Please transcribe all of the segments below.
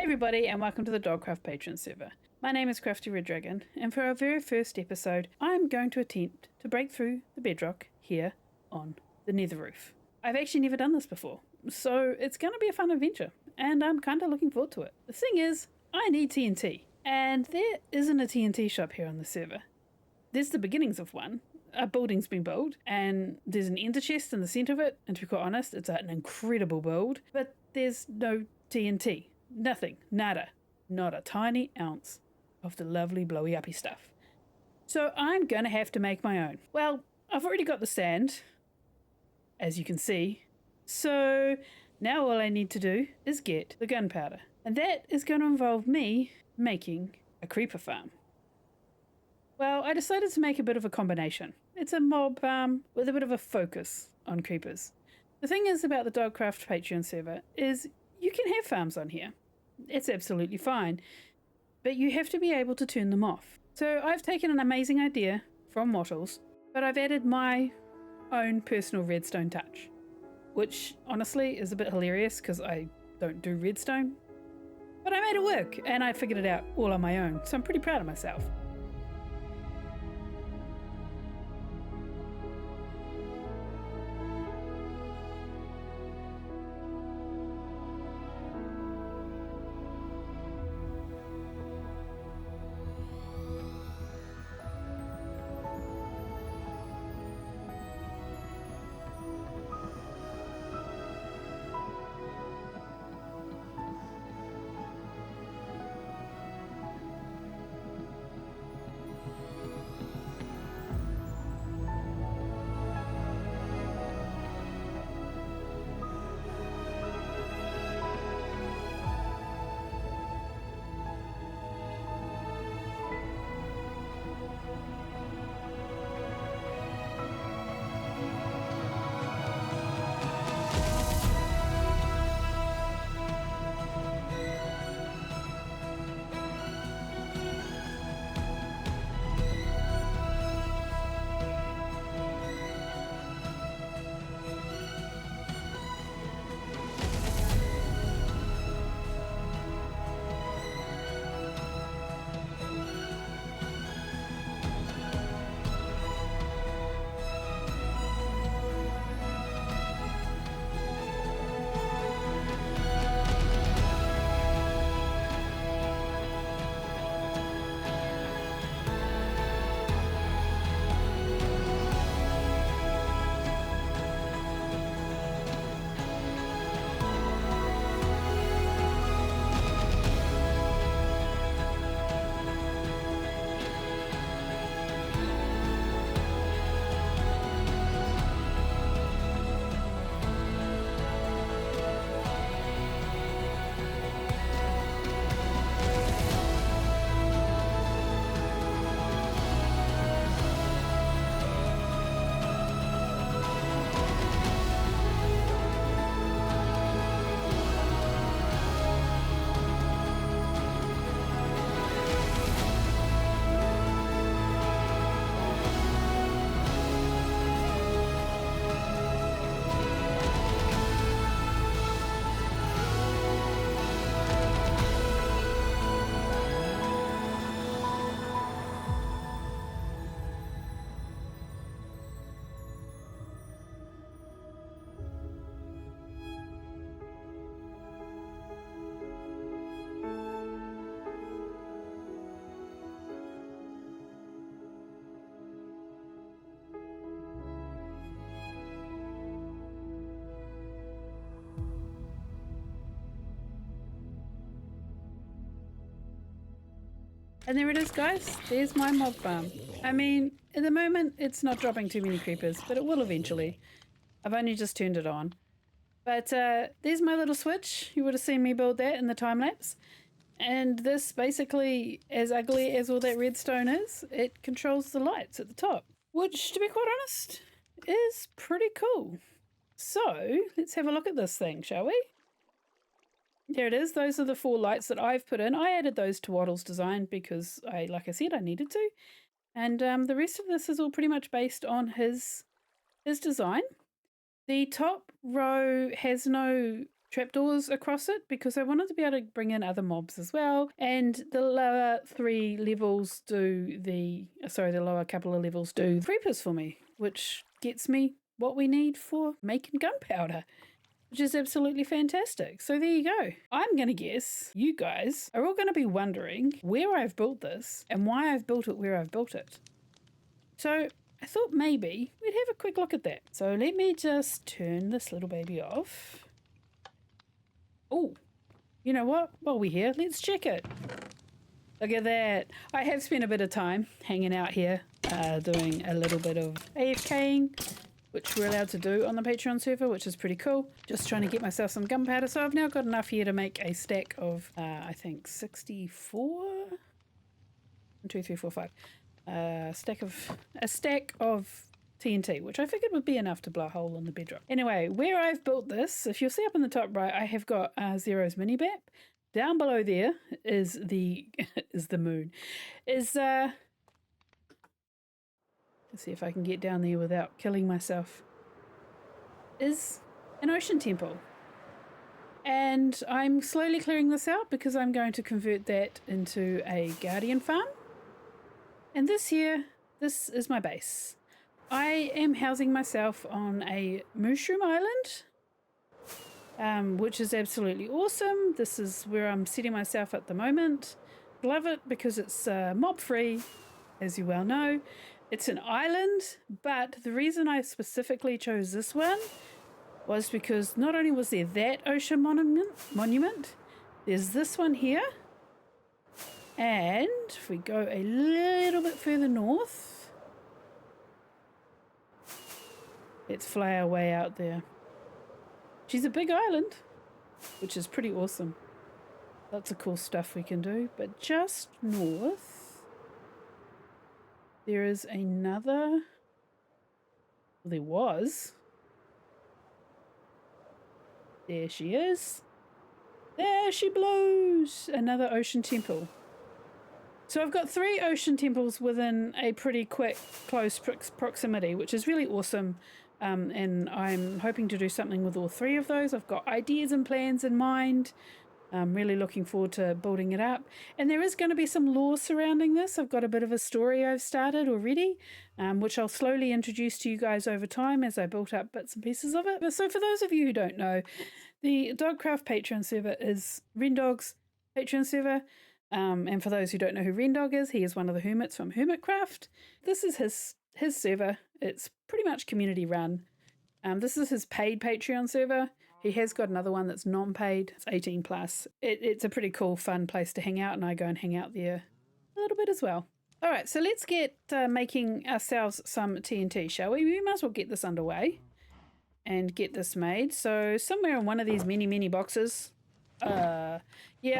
everybody, and welcome to the Dogcraft Patreon server. My name is Crafty Red Dragon, and for our very first episode, I'm going to attempt to break through the bedrock here on the nether roof. I've actually never done this before, so it's going to be a fun adventure, and I'm kind of looking forward to it. The thing is, I need TNT, and there isn't a TNT shop here on the server. There's the beginnings of one. A building's been built, and there's an ender chest in the centre of it, and to be quite honest, it's an incredible build, but there's no TNT. Nothing. Nada. Not a tiny ounce of the lovely blowy uppy stuff. So I'm going to have to make my own. Well, I've already got the sand, as you can see. So now all I need to do is get the gunpowder. And that is going to involve me making a creeper farm. Well, I decided to make a bit of a combination. It's a mob farm with a bit of a focus on creepers. The thing is about the Dogcraft Patreon server is you can have farms on here. It's absolutely fine, but you have to be able to turn them off. So I've taken an amazing idea from Wattles, but I've added my own personal redstone touch, which honestly is a bit hilarious because I don't do redstone. But I made it work and I figured it out all on my own, so I'm pretty proud of myself. And there it is, guys. There's my mob farm. I mean, at the moment, it's not dropping too many creepers, but it will eventually. I've only just turned it on. But there's my little switch. You would have seen me build that in the time-lapse. And this, basically, as ugly as all that redstone is, it controls the lights at the top. Which, to be quite honest, is pretty cool. So, let's have a look at this thing, shall we? There it is. Those are the 4 lights that I've put in. I added those to Wattle's design because, like I said, I needed to. And the rest of this is all pretty much based on his design. The top row has no trapdoors across it because I wanted to be able to bring in other mobs as well. And the lower three levels do the lower couple of levels do creepers for me, which gets me what we need for making gunpowder, which is absolutely fantastic. So there you go. I'm going to guess you guys are all going to be wondering where I've built this and why I've built it where I've built it. So I thought maybe we'd have a quick look at that. So let me just turn this little baby off. Oh, you know what? While we're here, let's check it. Look at that. I have spent a bit of time hanging out here, doing a little bit of AFKing, which we're allowed to do on the Patreon server, which is pretty cool. Just trying to get myself some gunpowder. So I've now got enough here to make a stack of, I think, 64? 1, 2, 3, 4, 5. A stack of TNT, which I figured would be enough to blow a hole in the bedrock. Anyway, where I've built this, if you'll see up in the top right, I have got Zero's mini map. Down below there is the moon. Let's see if I can get down there without killing myself. Is an ocean temple. And I'm slowly clearing this out because I'm going to convert that into a guardian farm. And this is my base. I am housing myself on a mushroom island, which is absolutely awesome. This is where I'm setting myself at the moment. Love it because it's mob-free, as you well know. It's an island, but the reason I specifically chose this one was because not only was there that ocean monument, there's this one here. And if we go a little bit further north, let's fly our way out there. She's a big island, which is pretty awesome. Lots of cool stuff we can do. But just north, there is another... Well, there was. There she is. There she blows! Another ocean temple. So I've got 3 ocean temples within a pretty close proximity, which is really awesome. And I'm hoping to do something with all 3 of those. I've got ideas and plans in mind. I'm really looking forward to building it up. And there is going to be some lore surrounding this. I've got a bit of a story I've started already, which I'll slowly introduce to you guys over time as I built up bits and pieces of it. But so for those of you who don't know, the Dogcraft Patreon server is Rendog's Patreon server. And for those who don't know who Reynard is, he is one of the hermits from Hermitcraft. This is his server. It's pretty much community run. This is his paid Patreon server. He has got another one that's non-paid. It's 18 plus. It's a pretty cool, fun place to hang out, and I go and hang out there a little bit as well. All right, so let's get making ourselves some TNT, shall we? We might as well get this underway and get this made. So somewhere in one of these many boxes. Yeah,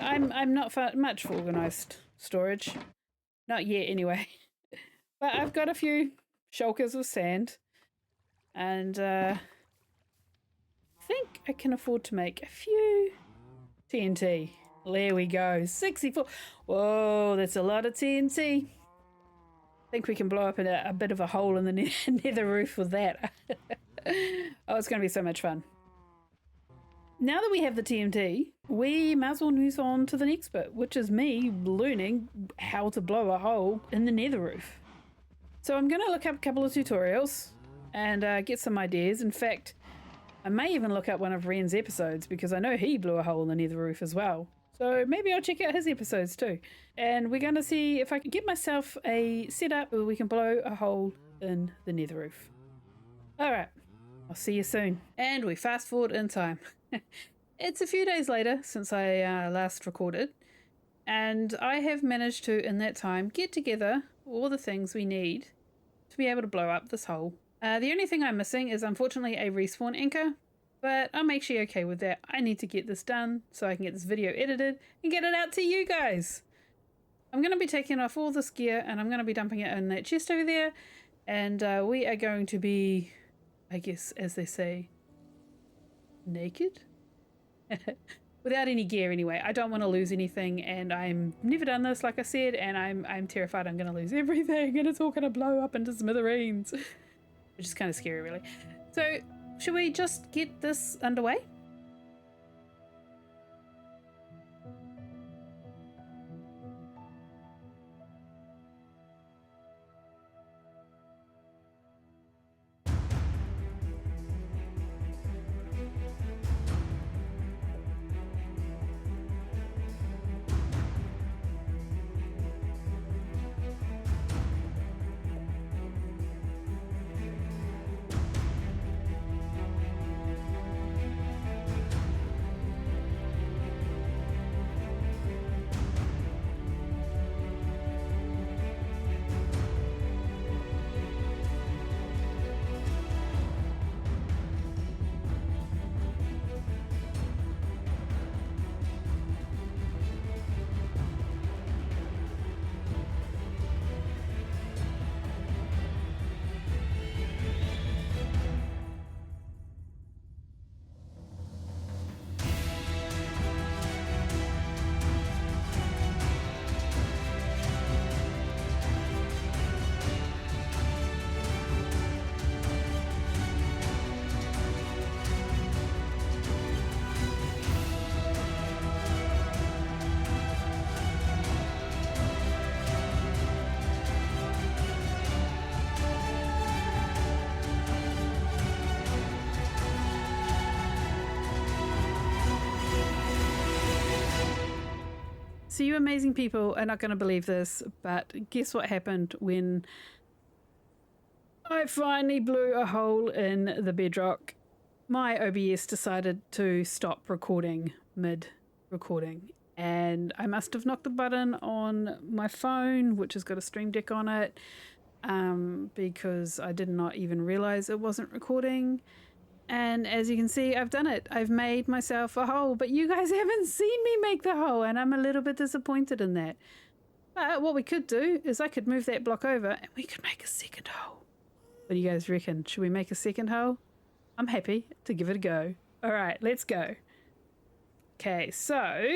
I'm not much for organised storage. Not yet, anyway. But I've got a few shulkers of sand. And I think I can afford to make a few TNT. There we go. 64. Whoa, that's a lot of TNT. I think we can blow up a bit of a hole in the nether roof with that. Oh, it's going to be so much fun. Now that we have the TNT, we might as well move on to the next bit, which is me learning how to blow a hole in the nether roof. So I'm going to look up a couple of tutorials and get some ideas. In fact, I may even look up one of Ren's episodes because I know he blew a hole in the nether roof as well. So maybe I'll check out his episodes too. And we're going to see if I can get myself a setup where we can blow a hole in the nether roof. All right, I'll see you soon. And we fast forward in time. It's a few days later since I last recorded, and I have managed to, in that time, get together all the things we need to be able to blow up this hole. The only thing I'm missing is unfortunately a respawn anchor, but I'm actually okay with that. I need to get this done so I can get this video edited and get it out to you guys. I'm going to be taking off all this gear and I'm going to be dumping it in that chest over there, and we are going to be, I guess, as they say, naked? Without any gear anyway. I don't want to lose anything, and I'm never done this, like I said, and I'm terrified I'm going to lose everything and it's all going to blow up into smithereens, which is kind of scary really. So should we just get this underway? So you amazing people are not going to believe this, but guess what happened when I finally blew a hole in the bedrock? My OBS decided to stop recording mid-recording, and I must have knocked the button on my phone, which has got a Stream Deck on it, because I did not even realize it wasn't recording. And as you can see, I've done it. I've made myself a hole, but you guys haven't seen me make the hole, and I'm a little bit disappointed in that. But what we could do is I could move that block over and we could make a second hole. What do you guys reckon? Should we make a second hole? I'm happy to give it a go. All right, let's go. Okay, so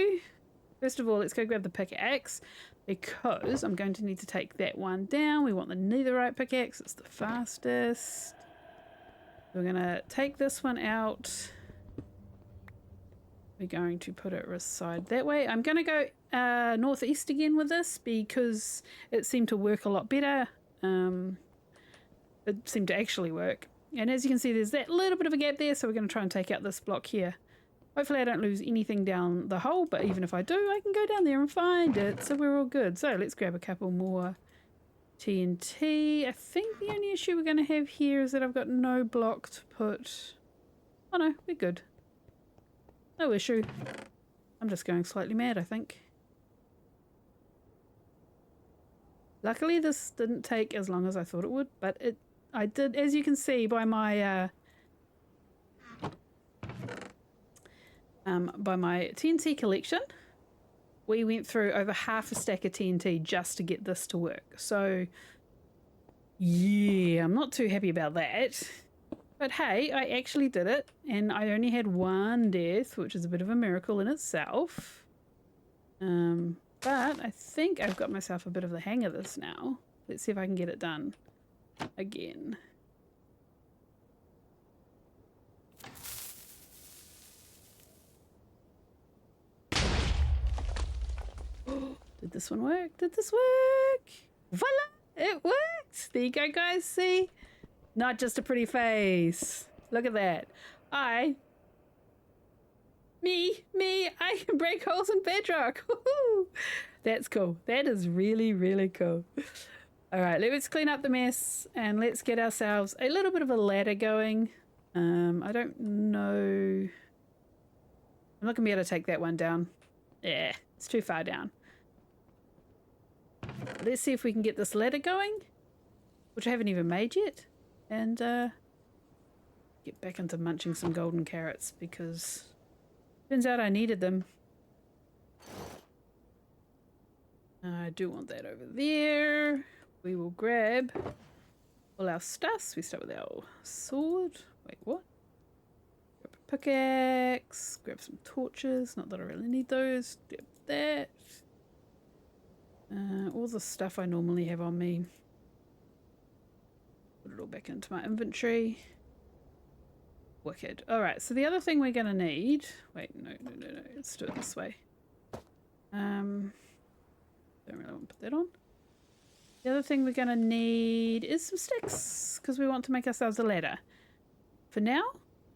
first of all, let's go grab the pickaxe because I'm going to need to take that one down. We want the netherite pickaxe. It's the fastest. We're going to take this one out. We're going to put it aside that way. I'm going to go northeast again with this because it seemed to work a lot better. It seemed to actually work. And as you can see, there's that little bit of a gap there, so we're going to try and take out this block here. Hopefully I don't lose anything down the hole, but even if I do, I can go down there and find it, so we're all good. So let's grab a couple more TNT. I think the only issue we're going to have here is that I've got no block to put... Oh no, we're good. No issue. I'm just going slightly mad, I think. Luckily this didn't take as long as I thought it would, but I did, as you can see by my TNT collection, we went through over half a stack of TNT just to get this to work. So yeah, I'm not too happy about that. But hey, I actually did it, and I only had one death, which is a bit of a miracle in itself. But I think I've got myself a bit of the hang of this now. Let's see if I can get it done again. Did this one work? Did this work? Voila! It worked! There you go, guys. See? Not just a pretty face. Look at that. I can break holes in bedrock. That's cool. That is really, really cool. All right, let's clean up the mess and let's get ourselves a little bit of a ladder going. I don't know. I'm not gonna be able to take that one down. Yeah, it's too far down. Let's see if we can get this ladder going, which I haven't even made yet, and get back into munching some golden carrots because turns out I needed them. I do want that over there. We will grab all our stuffs. We start with our sword. Wait, what? Grab a pickaxe. Grab some torches. Not that I really need those. Grab that. All the stuff I normally have on me. Put it all back into my inventory. Wicked. Alright, so the other thing we're going to need... Wait, no. Let's do it this way. Don't really want to put that on. The other thing we're going to need is some sticks, because we want to make ourselves a ladder. For now,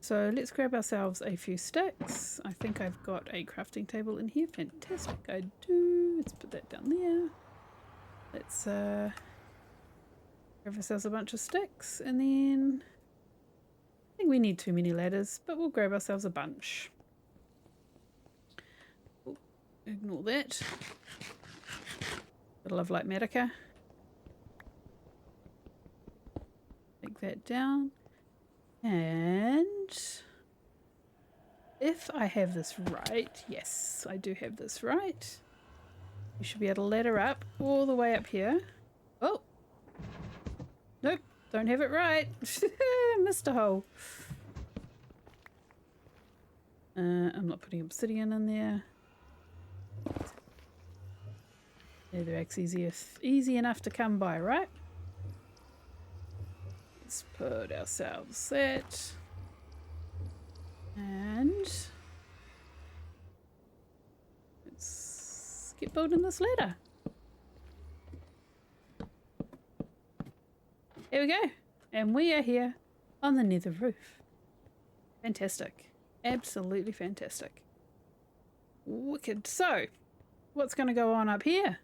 so let's grab ourselves a few sticks. I think I've got a crafting table in here. Fantastic, I do. Let's put that down there. Let's grab ourselves a bunch of sticks, and then... I think we need too many ladders, but we'll grab ourselves a bunch. Oh, ignore that. Bit of love like Medica. Take that down. And if I have this right, yes, I do have this right. You should be able to ladder up all the way up here. Oh, nope, don't have it right. Missed a hole. I'm not putting obsidian in there. Nether axe easy enough to come by, right? Let's put ourselves that. And let's get building this ladder. Here we go. And we are here on the nether roof. Fantastic. Absolutely fantastic. Wicked. So, what's going to go on up here,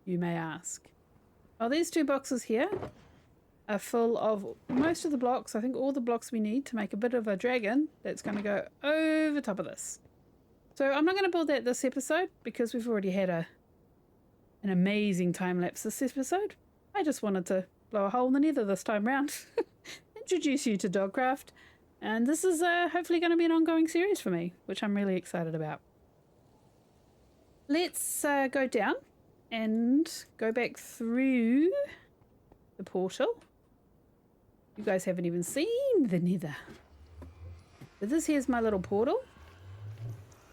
you may ask? Well, these 2 boxes here are full of most of the blocks. I think all the blocks we need to make a bit of a dragon that's going to go over top of this. So I'm not going to build that this episode because we've already had an amazing time lapse this episode. I just wanted to blow a hole in the nether this time round. Introduce you to Dogcraft. And this is hopefully going to be an ongoing series for me, which I'm really excited about. Let's go down and go back through the portal. You guys haven't even seen the nether. But this here's my little portal.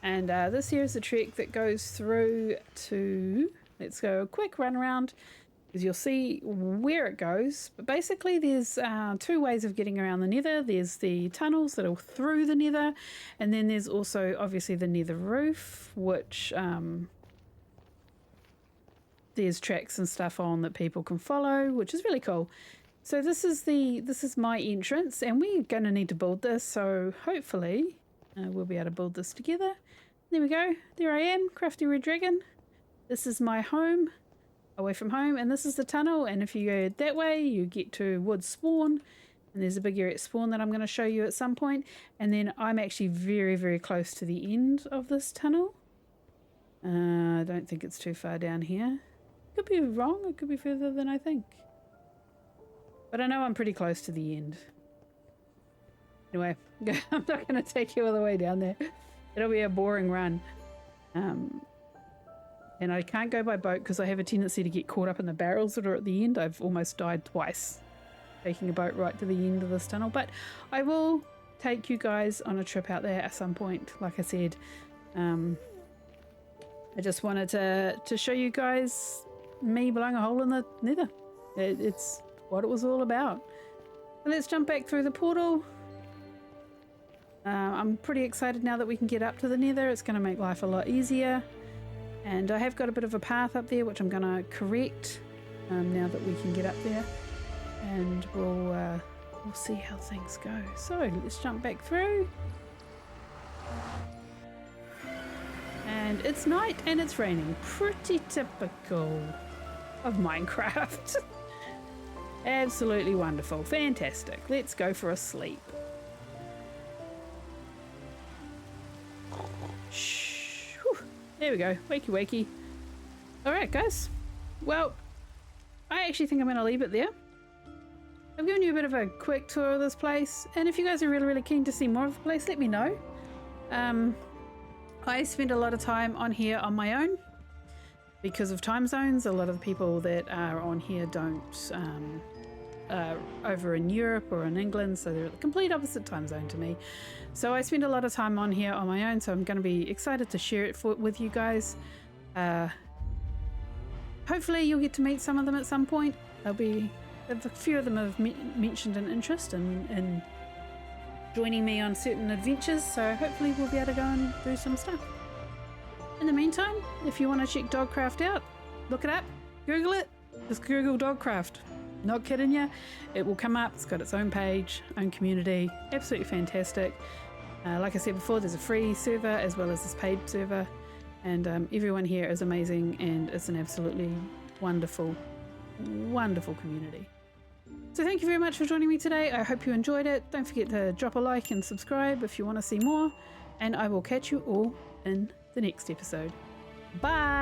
And this here is the trek that goes through to... Let's go a quick run around, because you'll see where it goes. But basically there's 2 ways of getting around the nether. There's the tunnels that are through the nether, and then there's also obviously the nether roof, which there's tracks and stuff on that people can follow, which is really cool. So this is my entrance, and we're going to need to build this, so hopefully we'll be able to build this together. There we go. There I am, Crafty Red Dragon. This is my home, away from home, and this is the tunnel, and if you go that way you get to wood spawn, and there's a big area at spawn that I'm going to show you at some point, and then I'm actually very, very close to the end of this tunnel. I don't think it's too far down here. Could be wrong, it could be further than I think. But I know I'm pretty close to the end. Anyway, I'm not going to take you all the way down there. It'll be a boring run. And I can't go by boat because I have a tendency to get caught up in the barrels that are at the end. I've almost died twice taking a boat right to the end of this tunnel. But I will take you guys on a trip out there at some point. Like I said, I just wanted to show you guys me blowing a hole in the nether. It's what it was all about. So let's jump back through the portal. I'm pretty excited now that we can get up to the nether. It's going to make life a lot easier. And I have got a bit of a path up there which I'm going to correct now that we can get up there. And we'll see how things go. So let's jump back through. And it's night and it's raining. Pretty typical of Minecraft. Absolutely wonderful. Fantastic. Let's go for a sleep. Shh. Whew. There we go. Wakey wakey. Alright guys. Well, I actually think I'm going to leave it there. I've given you a bit of a quick tour of this place. And if you guys are really, really keen to see more of the place, let me know. I spend a lot of time on here on my own because of time zones. A lot of the people that are on here don't over in Europe or in England, so they're at the complete opposite time zone to me. So I spend a lot of time on here on my own, so I'm going to be excited to share it with you guys. Hopefully you'll get to meet some of them at some point. A few of them have mentioned an interest in joining me on certain adventures, so hopefully we'll be able to go and do some stuff. In the meantime, if you want to check Dogcraft out, look it up, Google it, just Google Dogcraft. Not kidding you, it will come up. It's got its own page, own community, absolutely fantastic. Like I said before, there's a free server as well as this paid server, and everyone here is amazing, and it's an absolutely wonderful, wonderful community. So thank you very much for joining me today. I hope you enjoyed it. Don't forget to drop a like and subscribe if you want to see more, and I will catch you all in the next episode. Bye!